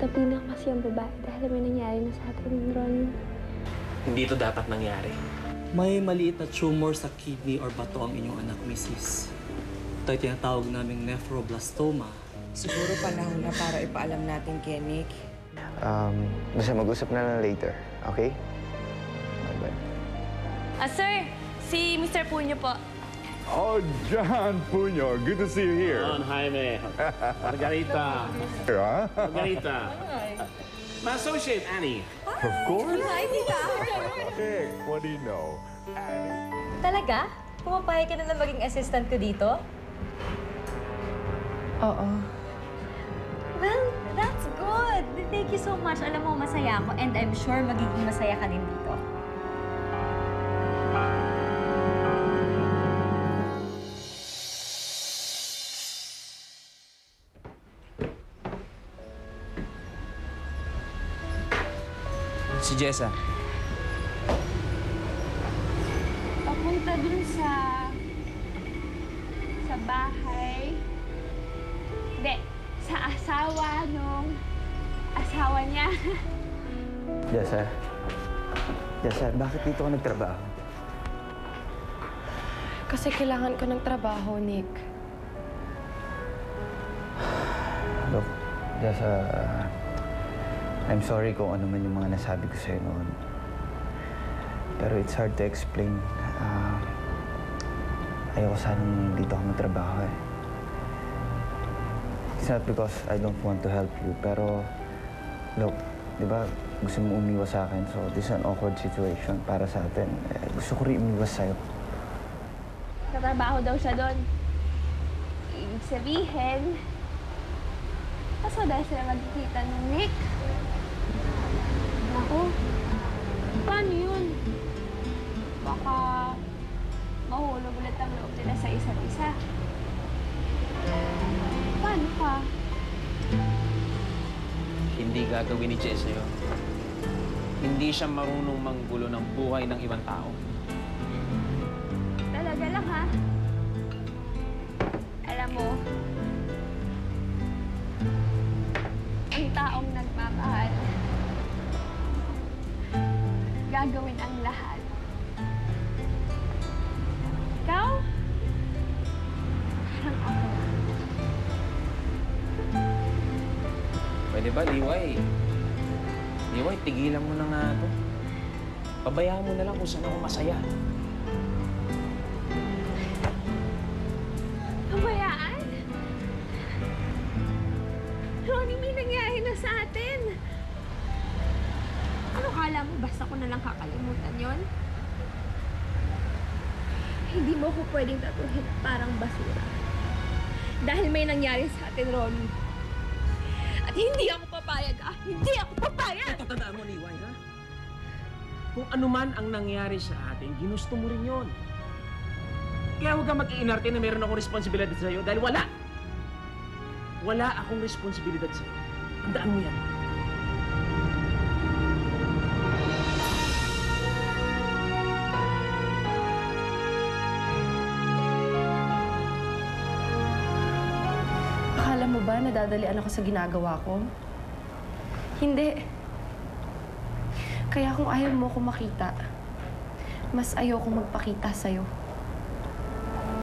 napilang kasi ang babae dahil may nangyari na sa atin, Ron. Hindi ito dapat nangyari. May maliit na tumor sa kidney or bato ang inyong anak, Mrs. Ito ay tinatawag naming nephroblastoma. Siguro panahon na para ipaalam natin kay Nick. Basta mag-usap na lang later, okay? Bye-bye. Sir, si Mr. Punyo po. Oh, John Puño, good to see you here. Don Jaime. Margarita. Huh? Margarita. My associate, Annie. Of course. Hi, tita. Nick, what do you know? Talaga? Pumapayag ka na maging assistant ko dito? Oo. Well, that's good. Thank you so much. Alam mo, masaya ako and I'm sure magiging masaya ka din dito. Si Jessa. Papunta dun sa bahay. Hindi, sa asawa nung asawa niya. Jessa, bakit dito ka nagtrabaho? Kasi kailangan ko ng trabaho, Nick. Look, Jessa, I'm sorry kung ano man yung mga nasabi ko sa'yo noon. Pero it's hard to explain. Ayoko sanang dito ako magtrabaho eh. It's not because I don't want to help you, pero look, di ba gusto mo umiwas sa akin, so this is an awkward situation para sa atin. Gusto ko rin umiwas sa'yo. Katrabaho daw siya doon. Ibig sabihin, kaso dahil sila magkikita ng Nick. Ako, paano yun? Baka mahulog ulit ang loob nila sa isa't isa. Paano ka? Hindi gagawin ni Jessa yun. Hindi siya marunong manggulo ng buhay ng ibang tao. Talaga lang, ha? Alam mo, ang taong nagmamahal, gagawin ang lahat. Ikaw? Parang ako. Pwede ba, Liway? Liway, tigilan mo na nga ito. Pabayaan mo na lang kung saan ako masaya. Pabayaan? Ronnie, may nangyari na sa atin. Ano kala mo? Basta ko na lang kakalimutan yon? Hindi mo ko pwedeng tatuhin parang basura. Dahil may nangyari sa atin, Ronnie. At hindi ako papayag, ah! Hindi ako papayag! Tatandaan mo, Liway, ha? Kung ano man ang nangyari sa atin, ginusto mo rin yun. Kaya huwag kang mag-iinarte na meron akong responsibilidad sa'yo dahil wala. Wala akong responsibilidad sa'yo. Tandaan mo yan. Akala mo ba nadadalian ako sa ginagawa ko? Hindi. Kaya kung ayaw mo ko makita, mas ayaw kong magpakita sa'yo.